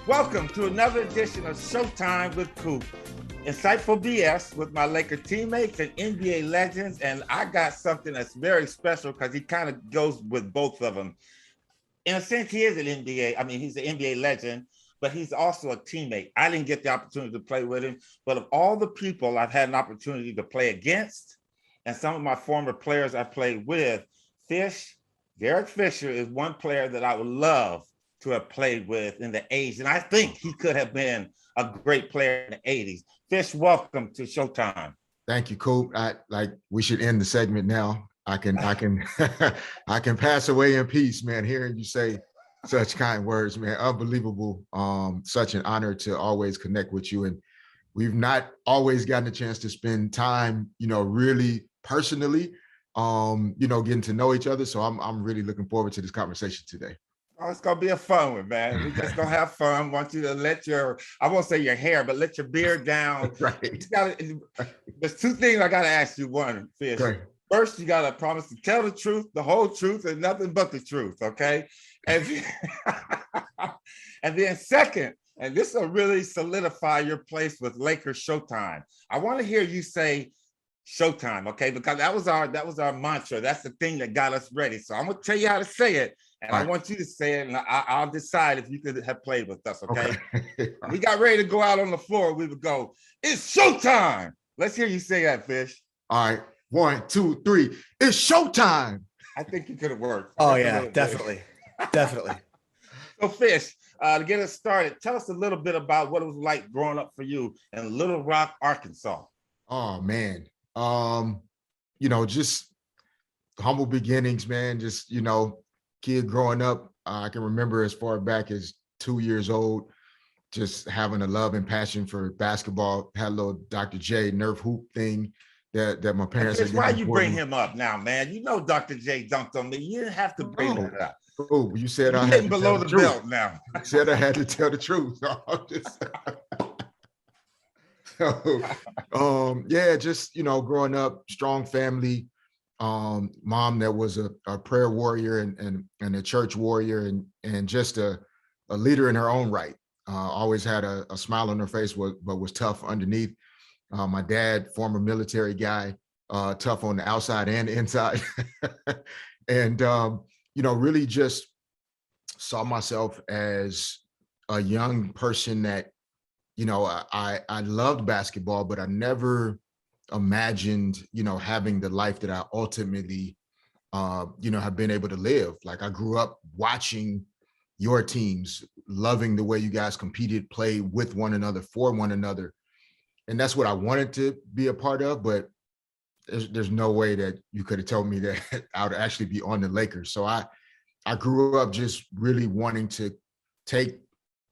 Welcome to another edition of Showtime with Coop. Insightful BS with my Laker teammates and NBA legends. And I got something that's very special because he kind of goes with both of them. In a sense, he is an NBA. I mean, he's an NBA legend, but he's also a teammate. I didn't get the opportunity to play with him, but of all the people I've had an opportunity to play against and some of my former players I played with, Derek Fisher is one player that I would love to have played with in the 80s. And I think he could have been a great player in the 80s. Fish, welcome to Showtime. Thank you, Coop. We should end the segment now. I can I can pass away in peace, man. Hearing you say such kind words, man, unbelievable. Such an honor to always connect with you. And we've not always gotten a chance to spend time, really personally, getting to know each other. So I'm really looking forward to this conversation today. Oh, it's going to be a fun one, man. We're just going to have fun. I want you to let I won't say your hair, but let your beard down. Right. There's two things I got to ask you. One, Fish. Great. First, you got to promise to tell the truth, the whole truth, and nothing but the truth, okay? And then second, and this will really solidify your place with Lakers Showtime. I want to hear you say Showtime, okay? Because that was our mantra. That's the thing that got us ready. So I'm going to tell you how to say it. And I want you to say it, and I'll decide if you could have played with us, okay? We got ready to go out on the floor. We would go, it's showtime. Let's hear you say that, Fish. All right. 1, 2, 3. It's showtime. I think you could have worked. Oh, yeah, definitely. Definitely. So, Fish, to get us started, tell us a little bit about what it was like growing up for you in Little Rock, Arkansas. Oh, man. Just humble beginnings, man. Just, kid growing up, I can remember as far back as 2 years old, just having a love and passion for basketball. Had a little Dr. J Nerf hoop thing that my parents. Why you bring him up now, man? You know Dr. J dunked on me. You didn't have to bring it up. Oh, you said I had below the belt now. You said I had to tell the truth. Growing up, strong family. Mom that was a prayer warrior and a church warrior and just a leader in her own right. Always had a smile on her face, but was tough underneath. My dad, former military guy, tough on the outside and the inside. And, really just saw myself as a young person that, I loved basketball, but I never imagined, having the life that I ultimately, have been able to live. Like I grew up watching your teams, loving the way you guys competed, played with one another, for one another. And that's what I wanted to be a part of, but there's no way that you could have told me that I would actually be on the Lakers. So I grew up just really wanting to take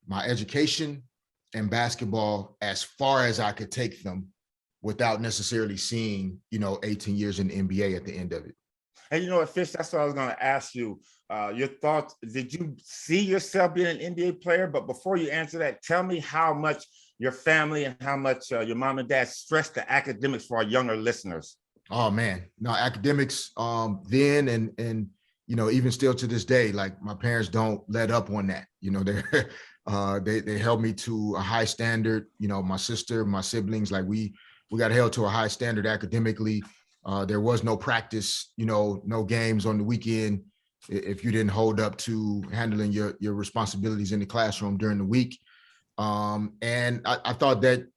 my education and basketball as far as I could take them without necessarily seeing, 18 years in the NBA at the end of it. And you know what, Fish, that's what I was going to ask you. Your thoughts, did you see yourself being an NBA player? But before you answer that, tell me how much your family and how much your mom and dad stressed the academics for our younger listeners. Oh, man. No, academics then and even still to this day, like my parents don't let up on that. They held me to a high standard. My sister, my siblings, like we got held to a high standard academically. There was no practice, no games on the weekend if you didn't hold up to handling your responsibilities in the classroom during the week. And I thought that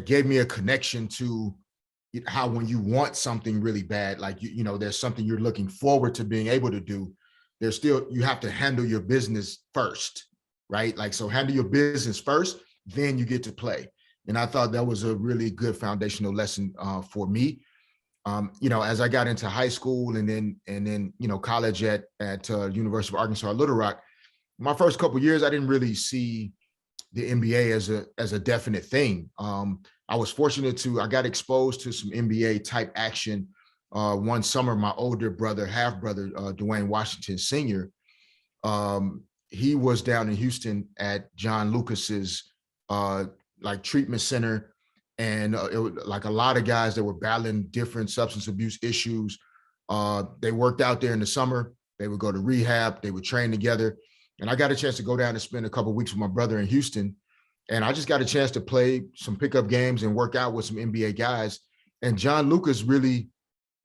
gave me a connection to how when you want something really bad, like, there's something you're looking forward to being able to do, you have to handle your business first, right? Like, so handle your business first, then you get to play. And I thought that was a really good foundational lesson for me. As I got into high school and then college at University of Arkansas, Little Rock, my first couple of years, I didn't really see the NBA as a definite thing. I was fortunate I got exposed to some NBA type action one summer. My older brother, half brother, Dwayne Washington Sr., he was down in Houston at John Lucas's treatment center. And it was like a lot of guys that were battling different substance abuse issues. They worked out there in the summer. They would go to rehab. They would train together. And I got a chance to go down and spend a couple of weeks with my brother in Houston. And I just got a chance to play some pickup games and work out with some NBA guys. And John Lucas really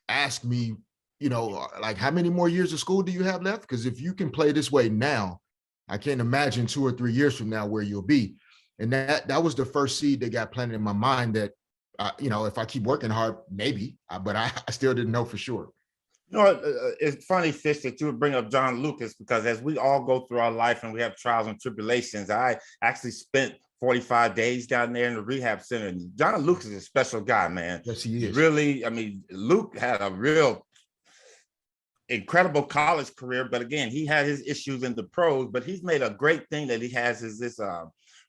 asked me, like, how many more years of school do you have left? Because if you can play this way now, I can't imagine 2 or 3 years from now where you'll be. And that was the first seed that got planted in my mind that, if I keep working hard, maybe, but I still didn't know for sure. It's funny, Fish, that you would bring up John Lucas, because as we all go through our life and we have trials and tribulations, I actually spent 45 days down there in the rehab center. And John Lucas is a special guy, man. Yes, he is. Really, Luke had a real incredible college career, but again, he had his issues in the pros, but he's made a great thing that he has is this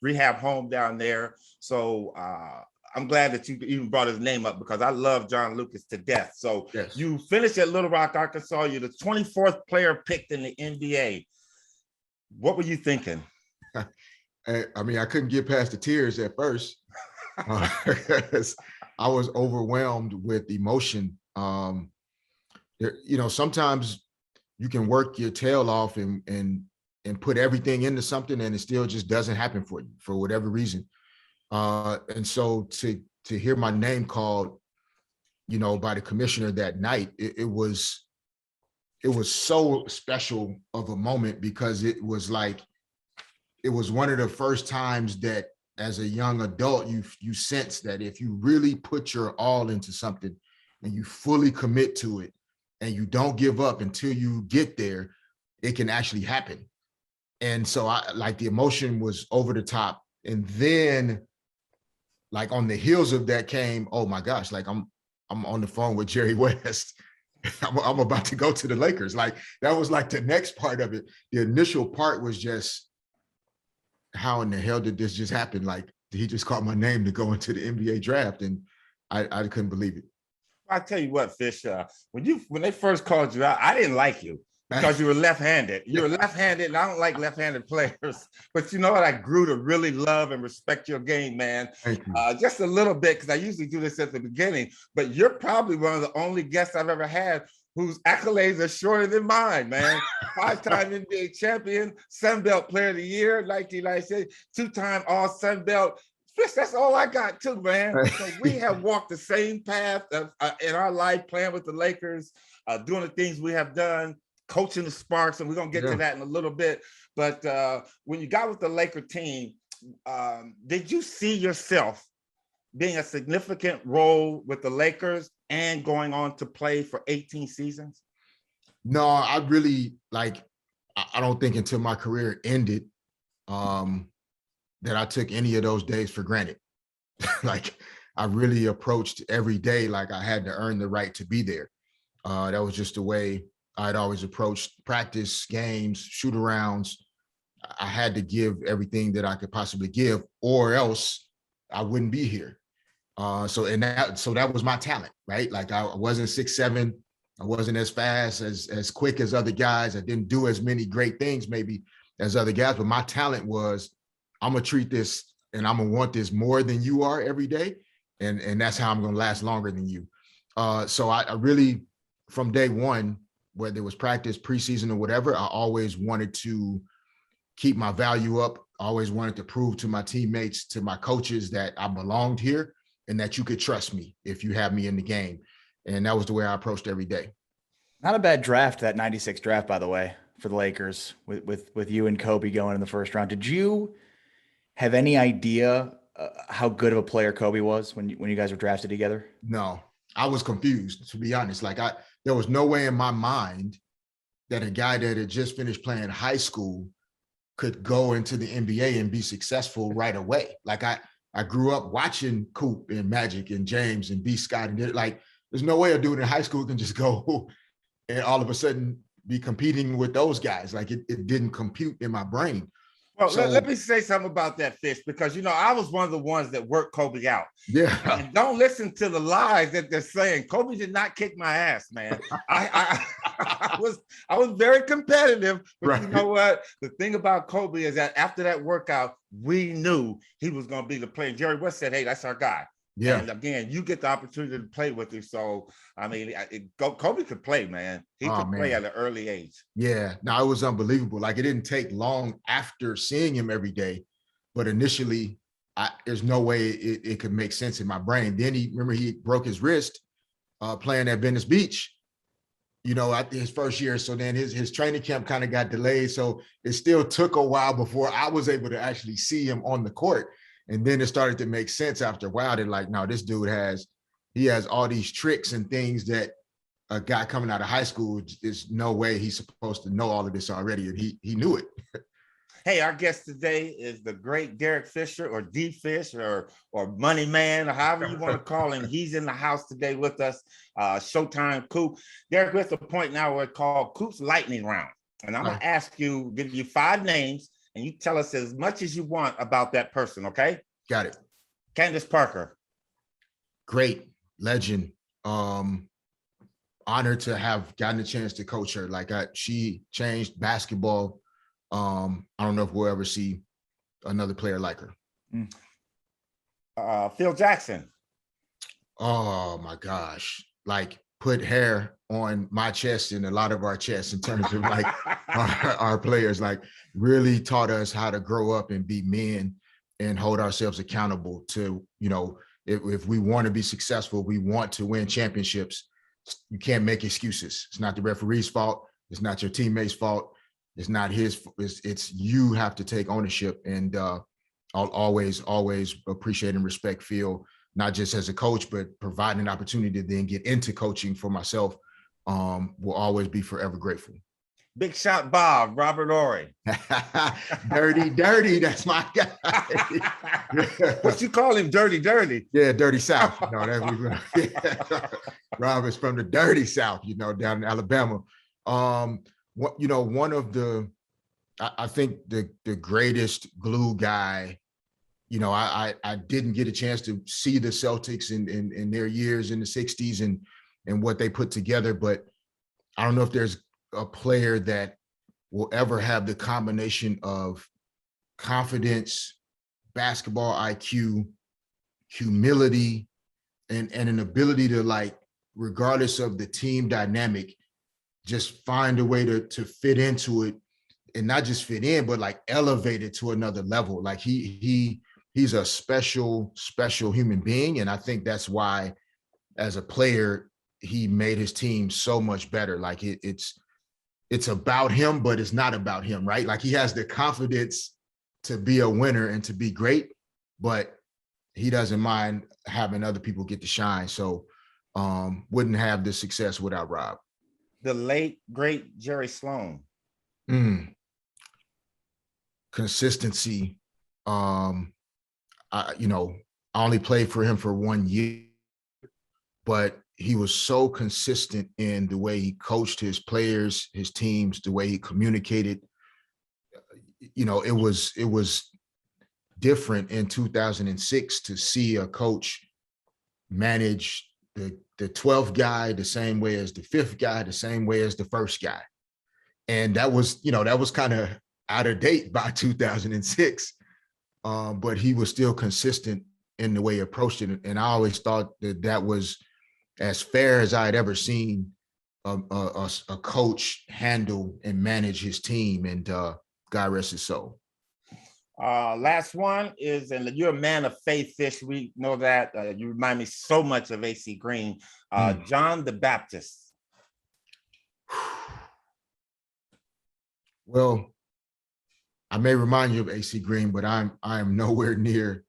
rehab home down there. So I'm glad that you even brought his name up, because I love John Lucas to death. So yes. You finished at Little Rock, Arkansas. You're the 24th player picked in the NBA. What were you thinking? I couldn't get past the tears at first. Because I was overwhelmed with emotion. Sometimes you can work your tail off and put everything into something, and it still just doesn't happen for you for whatever reason. And so to hear my name called, by the commissioner that night, it was so special of a moment, because it was one of the first times that as a young adult, you sense that if you really put your all into something and you fully commit to it and you don't give up until you get there, it can actually happen. And so the emotion was over the top. And then on the heels of that came, oh my gosh, I'm on the phone with Jerry West. I'm about to go to the Lakers. That was the next part of it. The initial part was just, how in the hell did this just happen? He just called my name to go into the NBA draft, and I couldn't believe it. I tell you what, Fish, when they first called you out, I didn't like you because you were left-handed. You were left-handed, and I don't like left-handed players. But you know what? I grew to really love and respect your game, man. Thank you. Just a little bit, because I usually do this at the beginning. But you're probably one of the only guests I've ever had whose accolades are shorter than mine, man. 5-time NBA champion, Sun Belt Player of the Year, 1996, 2-time All Sun Belt. That's all I got too, man. So we have walked the same path in our life, playing with the Lakers, doing the things we have done, coaching the Sparks, and we're going to get to that in a little bit. But when you got with the Laker team, did you see yourself being a significant role with the Lakers and going on to play for 18 seasons? No, I really, I don't think until my career ended that I took any of those days for granted. I really approached every day like I had to earn the right to be there. That was just the way I'd always approached practice, games, shoot-arounds. I had to give everything that I could possibly give, or else I wouldn't be here. So that was my talent, right? I wasn't 6'7", I wasn't as fast, as quick as other guys. I didn't do as many great things maybe as other guys, but my talent was, I'm gonna treat this and I'm gonna want this more than you are every day. And that's how I'm gonna last longer than you. So I really, from day one, whether it was practice, preseason, or whatever, I always wanted to keep my value up. I always wanted to prove to my teammates, to my coaches, that I belonged here and that you could trust me if you have me in the game. And that was the way I approached every day. Not a bad draft, that 96 draft, by the way, for the Lakers, with you and Kobe going in the first round. Did you have any idea how good of a player Kobe was when you guys were drafted together? No, I was confused, to be honest. There was no way in my mind that a guy that had just finished playing high school could go into the NBA and be successful right away. I grew up watching Coop and Magic and James and B. Scott, and there's no way a dude in high school can just go and all of a sudden be competing with those guys. It didn't compute in my brain. Well, let me say something about that, Fish, because, I was one of the ones that worked Kobe out. Yeah. And don't listen to the lies that they're saying. Kobe did not kick my ass, man. I was very competitive, but right. You know what? The thing about Kobe is that after that workout, we knew he was going to be the player. Jerry West said, hey, that's our guy. Yeah. And again, you get the opportunity to play with him. So, I mean, Kobe could play, man. He could play at an early age. Yeah. No, it was unbelievable. Like, it didn't take long after seeing him every day, but initially, there's no way it could make sense in my brain. Then he broke his wrist playing at Venice Beach, his first year. So then his training camp kind of got delayed. So it still took a while before I was able to actually see him on the court. And then it started to make sense after a while. They're like, no, this dude has all these tricks and things that a guy coming out of high school, there's no way he's supposed to know all of this already. And he knew it. Hey, our guest today is the great Derek Fisher, or D Fish, or Money Man, or however you want to call him. He's in the house today with us. Showtime Coop. Derek, we're at the point now where it's called Coop's Lightning Round. And I'm going to ask you, give you 5 names, and you tell us as much as you want about that person, okay? Got it. Candace Parker. Great. Legend. Honored to have gotten a chance to coach her. Like, she changed basketball. I don't know if we'll ever see another player like her. Phil Jackson. Oh my gosh. Like, put hair on my chest and a lot of our chests in terms of like our players, like, really taught us how to grow up and be men and hold ourselves accountable to, if we want to be successful, we want to win championships. You can't make excuses. It's not the referee's fault. It's not your teammates' fault. It's not his. It's you have to take ownership. And I'll always appreciate and respect Phil, not just as a coach, but providing an opportunity to then get into coaching for myself. Will always be forever grateful. Big Shot Bob, Robert Horry. Dirty. That's my guy. What you call him? Dirty? Yeah, Dirty South. Rob is from the Dirty South, down in Alabama. One of I think the greatest glue guy, I didn't get a chance to see the Celtics in their years in the 60s and what they put together, but I don't know if there's a player that will ever have the combination of confidence, basketball IQ, humility, and an ability to, like, regardless of the team dynamic, just find a way to fit into it, and not just fit in, but like elevate it to another level. Like, he's a special human being. And I think that's why, as a player, he made his team so much better. Like, it's about him, but it's not about him, right? Like, he has the confidence to be a winner and to be great, but he doesn't mind having other people get to shine. So wouldn't have this success without Rob. The late, great Jerry Sloan. Consistency. I only played for him for 1 year, but he was so consistent in the way he coached his players, his teams, the way he communicated. It was different in 2006 to see a coach manage the 12th guy the same way as the 5th guy, the same way as the first guy. And that was kind of out of date by 2006. But he was still consistent in the way he approached it. And I always thought that was as fair as I had ever seen a coach handle and manage his team. And God rest his soul. Last one is, and you're a man of faith, Fish. We know that. You remind me so much of AC Green. John the Baptist. Well, I may remind you of AC Green, but I am nowhere near,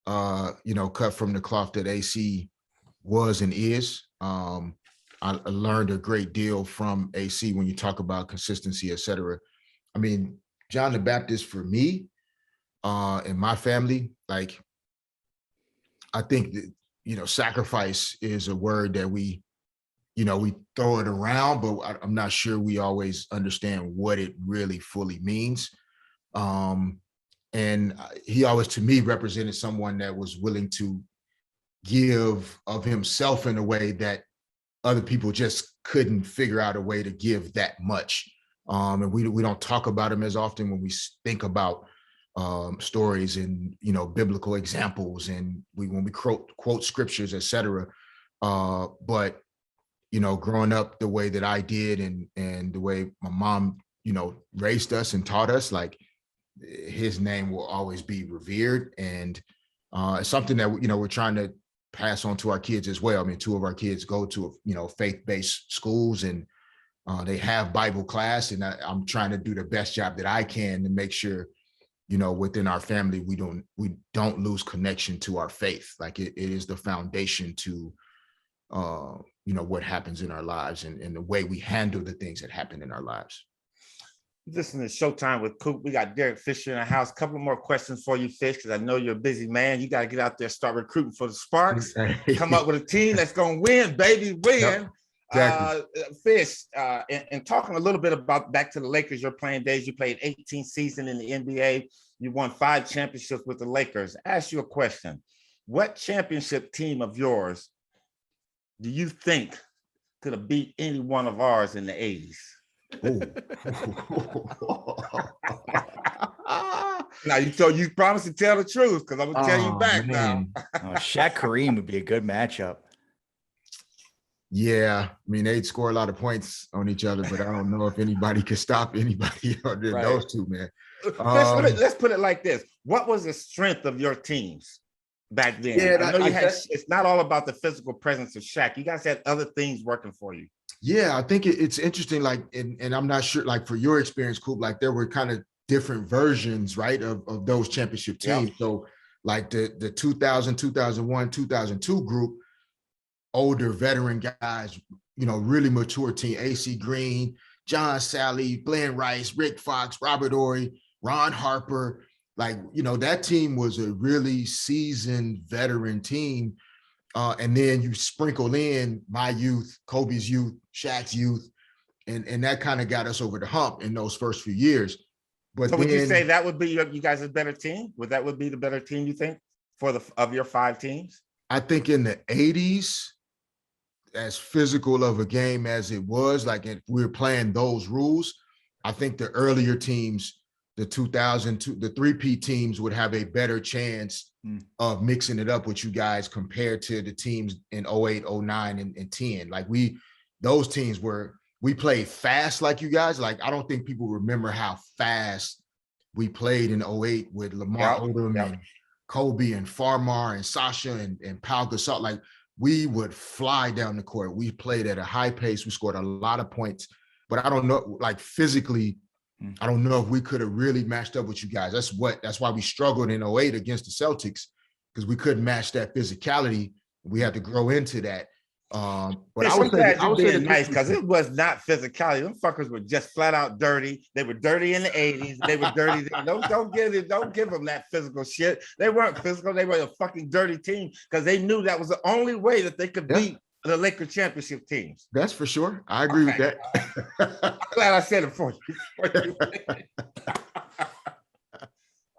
cut from the cloth that AC was and is. I learned a great deal from AC when you talk about consistency, et cetera. I mean, John the Baptist, for me, in my family, like, I think that, sacrifice is a word that we throw it around, but I'm not sure we always understand what it really fully means. And he always, to me, represented someone that was willing to give of himself in a way that other people just couldn't figure out a way to give that much. And we don't talk about him as often when we think about stories and, biblical examples. And when we quote scriptures, et cetera. But, growing up the way that I did and the way my mom, raised us and taught us, like, his name will always be revered. And it's something that, we're trying to pass on to our kids as well. I mean, 2 of our kids go to, faith-based schools, and they have Bible class, and I'm trying to do the best job that I can to make sure, within our family, we don't lose connection to our faith. Like it is the foundation to, what happens in our lives and the way we handle the things that happen in our lives. Listen to Showtime with Coop. We got Derek Fisher in the house. Couple more questions for you, Fish, because I know you're a busy man. You got to get out there, start recruiting for the Sparks. Come up with a team that's going to win, baby, win. Yep. Exactly. Fish, and talking a little bit about back to the Lakers, your playing days. You played 18 seasons in the NBA. You won 5 championships with the Lakers. I ask you a question. What championship team of yours do you think could have beat any one of ours in the 80s? Now you promised to tell the truth, because I'm gonna tell you back now. Shaq Kareem would be a good matchup. Yeah, I mean, they'd score a lot of points on each other, but I don't know if anybody could stop anybody other than those two, man. Let's put it like this: what was the strength of your teams back then? Yeah, I know it's not all about the physical presence of Shaq. You guys had other things working for you. Yeah, I think it's interesting, like, and I'm not sure, like, for your experience, Coop, like, there were kind of different versions, right, of those championship teams. Yeah. So, like, the 2000, 2001, 2002 group, older veteran guys, really mature team, AC Green, John Sally, Glenn Rice, Rick Fox, Robert Ory, Ron Harper. Like, that team was a really seasoned veteran team. And then you sprinkle in my youth, Kobe's youth, Shaq's youth, and that kind of got us over the hump in those first few years. But so would you say that would be you guys' better team? That would be the better team, you think, of your 5 teams? I think in the 80s, as physical of a game as it was, like, if we were playing those rules, I think the earlier teams, the 2002, the 3P teams would have a better chance of mixing it up with you guys compared to the teams in 08, 09, and 10. Like, those teams we played fast like you guys. Like, I don't think people remember how fast we played in 08 with Lamar Odom and Kobe and Farmar and Sasha and Pau Gasol. Like, we would fly down the court. We played at a high pace. We scored a lot of points, but I don't know, like, physically, I don't know if we could have really matched up with you guys. That's why we struggled in 08 against the Celtics, because we couldn't match that physicality. We had to grow into that. But I would say nice, because it was not physicality. Them fuckers were just flat out dirty. They were dirty in the 80s. They were dirty. Don't give them that physical shit. They weren't physical. They were a fucking dirty team, because they knew that was the only way that they could beat the Lakers championship teams. That's for sure. I agree with that. I'm glad I said it for you.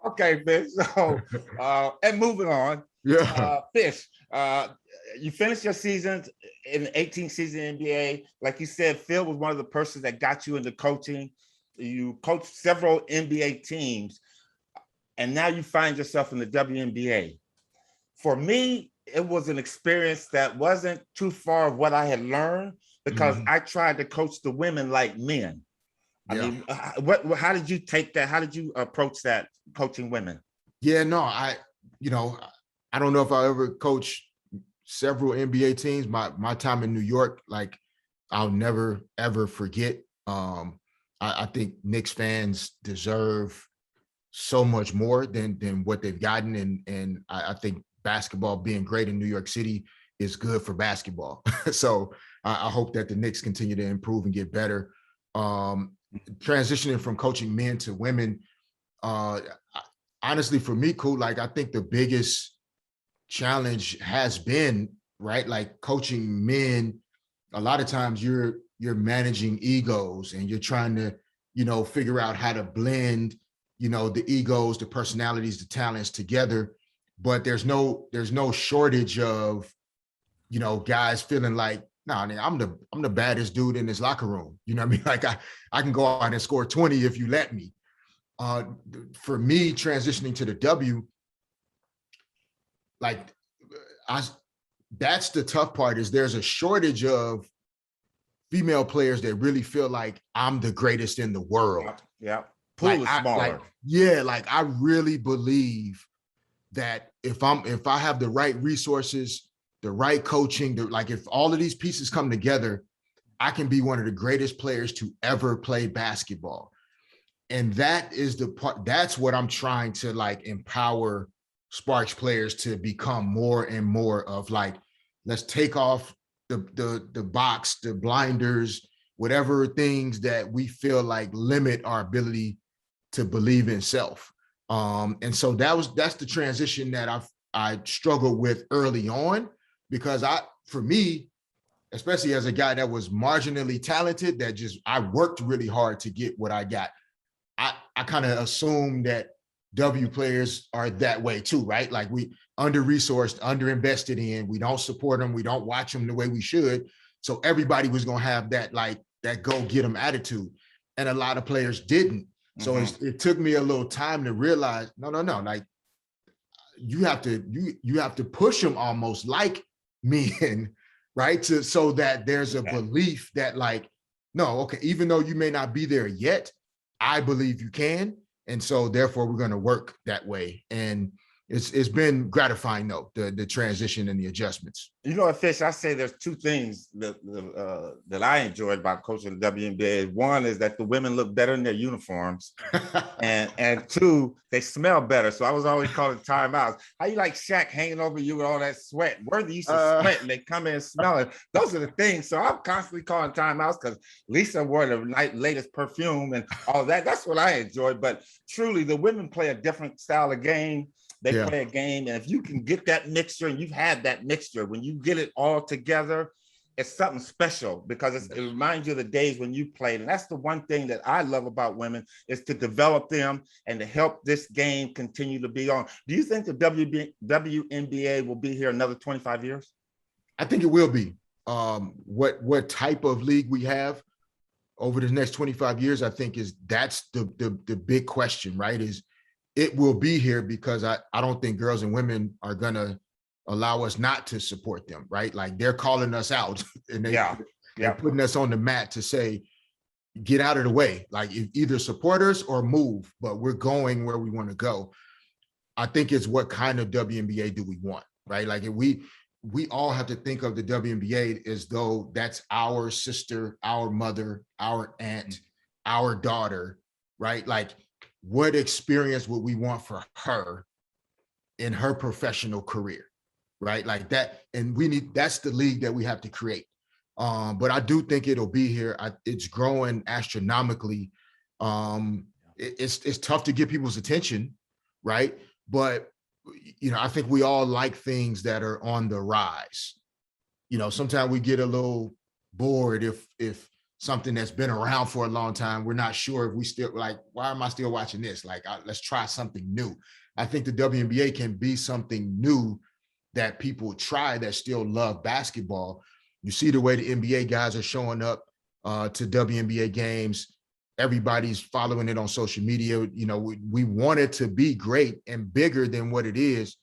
Okay, Fish. So, and moving on. Yeah. Fish, you finished your seasons in the 18th season in NBA. Like you said, Phil was one of the persons that got you into coaching. You coached several NBA teams, and now you find yourself in the WNBA. For me, it was an experience that wasn't too far of what I had learned, because I tried to coach the women like men. I mean, how did you take that? How did you approach that, coaching women? Yeah, no, I don't know if I ever coached several NBA teams. My time in New York, like, I'll never, ever forget. I think Knicks fans deserve so much more than what they've gotten. And I think basketball being great in New York City is good for basketball. So I hope that the Knicks continue to improve and get better. Transitioning from coaching men to women, honestly, for me, Cool, like, I think the biggest challenge has been, right, like, coaching men. A lot of times you're managing egos, and you're trying to, figure out how to blend, the egos, the personalities, the talents together. But there's no shortage of, guys feeling like, nah, I'm the baddest dude in this locker room. You know what I mean? Like, I can go out and score 20 if you let me. For me, transitioning to the W, like that's the tough part, is there's a shortage of female players that really feel like I'm the greatest in the world. Yeah. Pool is smaller. I really believe that if I have the right resources, the right coaching, if all of these pieces come together, I can be one of the greatest players to ever play basketball. And that is the part, that's what I'm trying to empower Sparks players to become more and more of. Let's take off the box, the blinders, whatever things that we feel like limit our ability to believe in self. And so that's the transition that I struggled with early on, because for me, especially as a guy that was marginally talented, I worked really hard to get what I got. I kind of assumed that W players are that way too, right? Like, we under-resourced, under-invested in, we don't support them, we don't watch them the way we should. So everybody was going to have that go get them attitude. And a lot of players didn't. So it took me a little time to realize, no, like, you have to push them almost like men, right? So that there's a belief that no, okay, even though you may not be there yet, I believe you can. And so therefore we're going to work that way. And it's been gratifying though, the transition and the adjustments. You know what, Fish, I say there's two things that I enjoyed about coaching the WNBA. One is that the women look better in their uniforms. and two, they smell better. So I was always calling timeouts. How you like Shaq hanging over you with all that sweat? Worthy used to sweat and they come in smelling. Those are the things. So I'm constantly calling timeouts because Lisa wore the latest perfume and all that. That's what I enjoy. But truly, the women play a different style of game. They play a game, and if you can get that mixture, and you've had that mixture, when you get it all together, it's something special, because it reminds you of the days when you played. And that's the one thing that I love about women, is to develop them and to help this game continue to be on. Do you think the WNBA will be here another 25 years? I think it will be. What type of league we have over the next 25 years, I think that's the big question, right? It will be here because I don't think girls and women are going to allow us not to support them, right? Like, they're calling us out and they're putting us on the mat to say, get out of the way. Like, either support us or move, but we're going where we want to go. I think it's what kind of WNBA do we want, right? Like, if we all have to think of the WNBA as though that's our sister, our mother, our aunt, our daughter, right? Like, what experience would we want for her in her professional career, right? Like that. And that's the league that we have to create. But I do think it'll be here. It's growing astronomically. It's tough to get people's attention, right? But, I think we all like things that are on the rise. Sometimes we get a little bored if something that's been around for a long time, we're not sure if we still why am I still watching this? Let's try something new. I think the WNBA can be something new that people try that still love basketball. You see the way the NBA guys are showing up to WNBA games. Everybody's following it on social media. We want it to be great and bigger than what it is,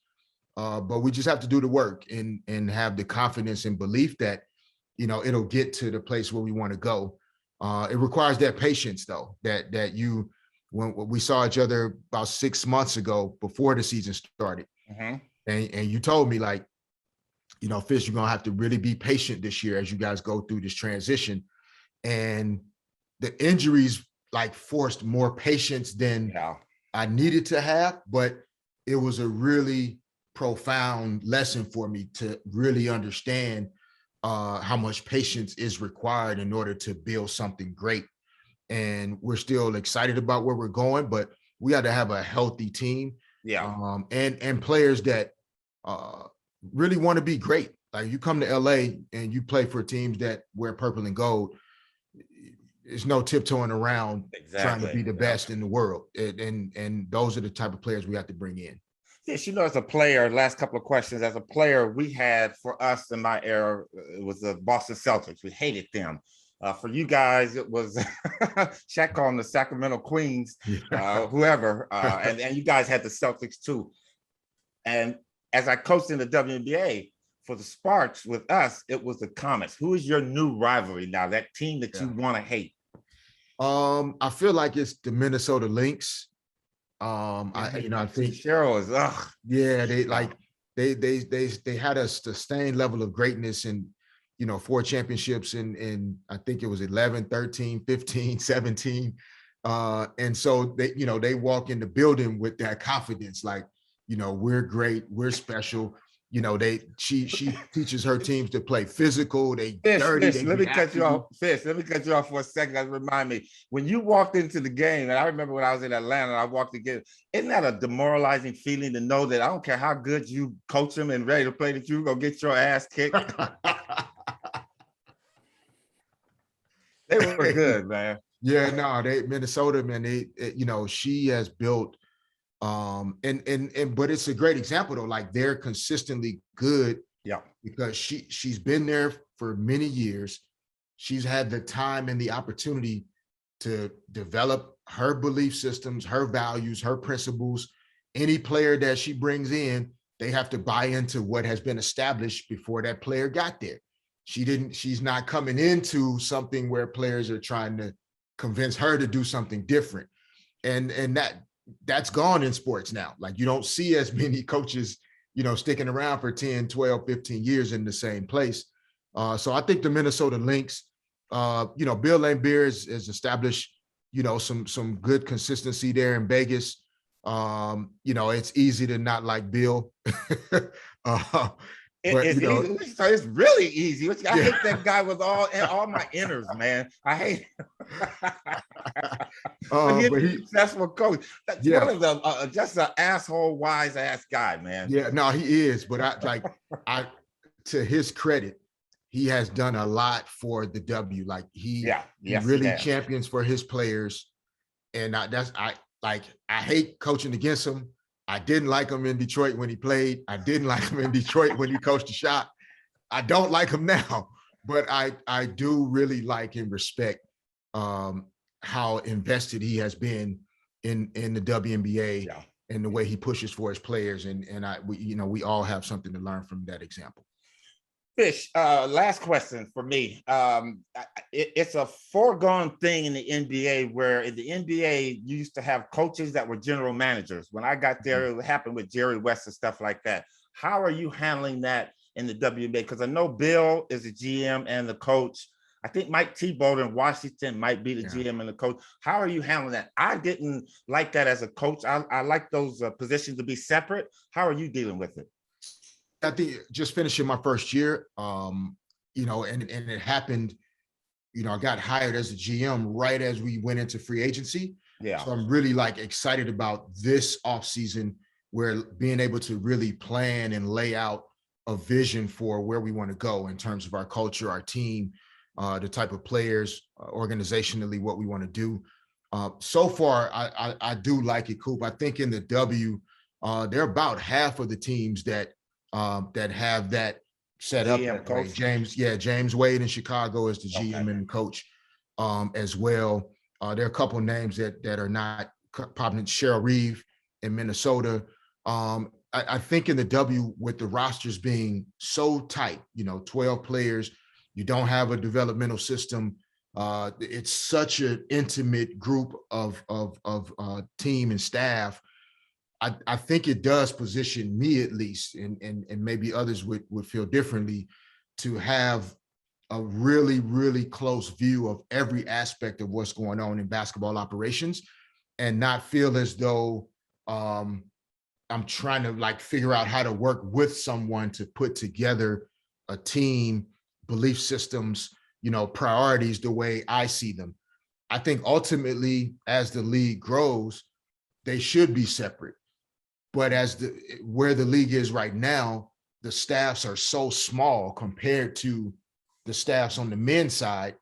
but we just have to do the work and have the confidence and belief that it'll get to the place where we want to go. It requires that patience, though, that when we saw each other about 6 months ago before the season started, and you told me, Fish, you're going to have to really be patient this year as you guys go through this transition. And the injuries forced more patience than I needed to have, but it was a really profound lesson for me to really understand how much patience is required in order to build something great. And we're still excited about where we're going, but we got to have a healthy team. And players that really want to be great. Like, you come to LA and you play for teams that wear purple and gold, there's no tiptoeing around trying to be the best in the world. And those are the type of players we have to bring in. Yes, as a player, last couple of questions. As a player, we had, for us in my era, it was the Boston Celtics. We hated them. For you guys, it was Shaq on the Sacramento Queens, whoever, and you guys had the Celtics too. And as I coached in the WNBA, for the Sparks with us, it was the Comets. Who is your new rivalry now? That team that you want to hate? I feel like it's the Minnesota Lynx. I think Cheryl is they had a sustained level of greatness and 4 championships in I think it was 11, 13, 15, 17. And so they walk in the building with that confidence, like, we're great, we're special. She teaches her teams to play physical. Let me cut you off for a second. That remind me, when you walked into the game, and I remember when I was in Atlanta, I walked again. Isn't that a demoralizing feeling to know that I don't care how good you coach them and ready to play, that you're gonna get your ass kicked? They were good, man. Yeah, no, Minnesota, man. She has built. But it's a great example though, like they're consistently good. Yeah. Because she's been there for many years. She's had the time and the opportunity to develop her belief systems, her values, her principles. Any player that she brings in, they have to buy into what has been established before that player got there. She's not coming into something where players are trying to convince her to do something different. And that's gone in sports now. Like, you don't see as many coaches, sticking around for 10, 12, 15 years in the same place. So I think the Minnesota Lynx, Bill Laimbeer has established, some good consistency there in Vegas. It's easy to not like Bill. It's really easy. I hate that guy with all my inners, man. I hate him. He's a successful coach. That's one of the just an asshole, wise ass guy, man. Yeah, no, he is. But I to his credit, he has done a lot for the W. Like he really champions for his players, and I hate coaching against him. I didn't like him in Detroit when he played. I didn't like him in Detroit when he coached a shot. I don't like him now, but I do really like and respect how invested he has been in the WNBA and the way he pushes for his players. And we all have something to learn from that example. Fish, last question for me. It's a foregone thing in the NBA, where in the NBA, you used to have coaches that were general managers. When I got there, it happened with Jerry West and stuff like that. How are you handling that in the WNBA? Because I know Bill is the GM and the coach. I think Mike Thibault in Washington might be the GM and the coach. How are you handling that? I didn't like that as a coach. I like those positions to be separate. How are you dealing with it? I think just finishing my first year, and it happened, I got hired as a GM right as we went into free agency. Yeah. So I'm really excited about this offseason, where being able to really plan and lay out a vision for where we want to go in terms of our culture, our team, the type of players, organizationally, what we want to do. So far, I do like it, Coop. I think in the W, there are about half of the teams that have that set up. James Wade in Chicago is the GM and coach as well. There are a couple of names that are not prominent. Cheryl Reeve in Minnesota. I think in the W, with the rosters being so tight, 12 players, you don't have a developmental system. It's such an intimate group of team and staff. I think it does position me, at least, and maybe others would feel differently, to have a really, really close view of every aspect of what's going on in basketball operations, and not feel as though I'm trying to figure out how to work with someone to put together a team, belief systems, priorities the way I see them. I think ultimately, as the league grows, they should be separate. But where the league is right now, the staffs are so small compared to the staffs on the men's side.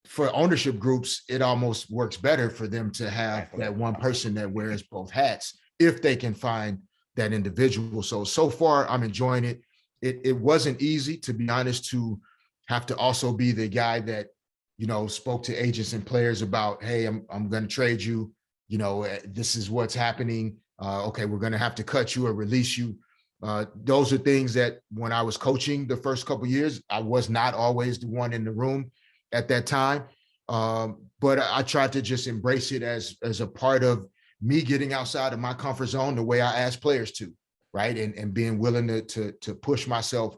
For ownership groups, it almost works better for them to have that one person that wears both hats, if they can find that individual. So far, I'm enjoying it. It wasn't easy, to be honest, to have to also be the guy that, spoke to agents and players about, hey, I'm going to trade you. This is what's happening. Okay, we're going to have to cut you or release you. Those are things that when I was coaching the first couple of years, I was not always the one in the room at that time. But I tried to just embrace it as a part of me getting outside of my comfort zone the way I ask players to, right? And being willing to push myself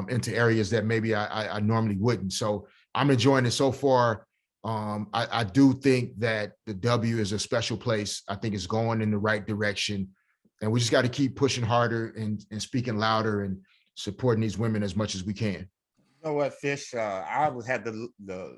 into areas that maybe I normally wouldn't. So I'm enjoying it so far. I do think that the W is a special place. I think it's going in the right direction. And we just got to keep pushing harder and speaking louder and supporting these women as much as we can. You know what, Fish? I had the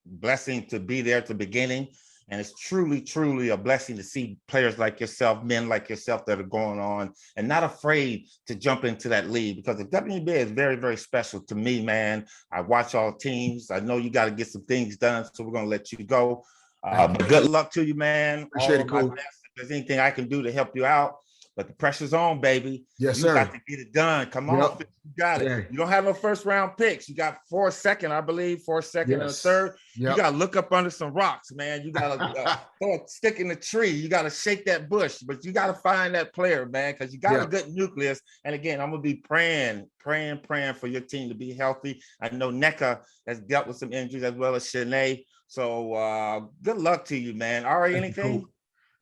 blessing to be there at the beginning. And it's truly, truly a blessing to see players like yourself, men like yourself that are going on and not afraid to jump into that league, because the WNBA is very, very special to me, man. I watch all teams. I know you got to get some things done, so we're going to let you go. But good luck to you, man. Appreciate it, Coop. If there's anything I can do to help you out, but the pressure's on, baby. Yes, you sir. You got to get it done. Come on, you got it. Yeah. You don't have no first round picks. You got 4 second, I believe, 4 second and a third. Yep. You got to look up under some rocks, man. You got to throw a stick in the tree. You got to shake that bush, but you got to find that player, man, because you got a good nucleus. And again, I'm going to be praying for your team to be healthy. I know NECA has dealt with some injuries as well as Shanae. So good luck to you, man. Ari, anything? Cool.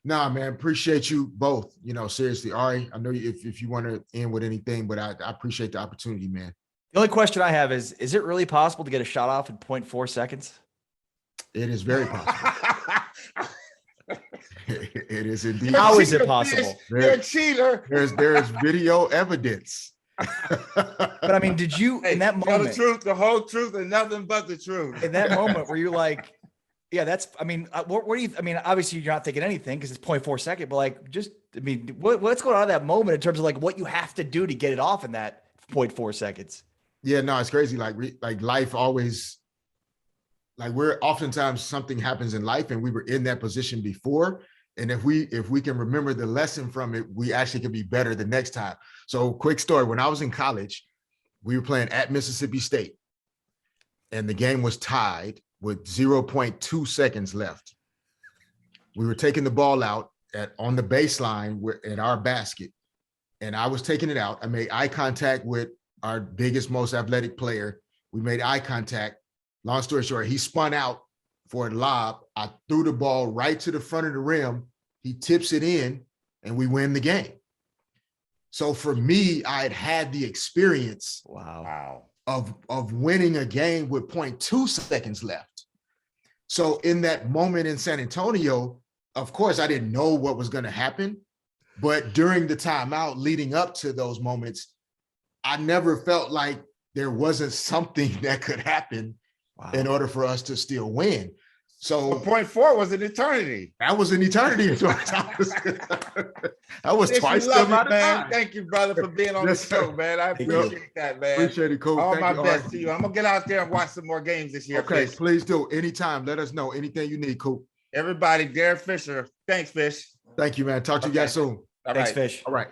Nah, man, appreciate you both. Seriously, Ari, I know if you want to end with anything, but I appreciate the opportunity, man. The only question I have is it really possible to get a shot off in 0.4 seconds? It is very possible. It is indeed. How is it possible? You're a cheater. There is video evidence. But I mean, did you in that moment? The truth, the whole truth, and nothing but the truth. In that moment, were you like, yeah, that's, I mean, what do you, I mean, obviously you're not thinking anything because it's 0.4 second, but like, just, I mean, what's going on in that moment in terms of like what you have to do to get it off in that 0.4 seconds? Yeah, no, it's crazy. Like life always, like we're oftentimes something happens in life and we were in that position before. And if we can remember the lesson from it, we actually can be better the next time. So quick story, when I was in college, we were playing at Mississippi State and the game was tied with 0.2 seconds left. We were taking the ball out on the baseline in our basket, and I was taking it out. I made eye contact with our biggest, most athletic player. We made eye contact. Long story short, he spun out for a lob. I threw the ball right to the front of the rim. He tips it in, and we win the game. So for me, I had the experience. Wow. Of winning a game with 0.2 seconds left. So in that moment in San Antonio, of course, I didn't know what was going to happen, but during the timeout leading up to those moments, I never felt like there wasn't something that could happen in order for us to still win. So 0.4 was an eternity. That was an eternity. That was twice the amount of time. Thank you, brother, for being on the show, man. I appreciate that, man. Appreciate it, Coop. All my best to you. I'm gonna get out there and watch some more games this year. Okay, Fish. Please do. Anytime. Let us know anything you need, Coop. Everybody, Derek Fisher. Thanks, Fish. Thank you, man. Talk to you guys soon. Thanks, Fish. All right.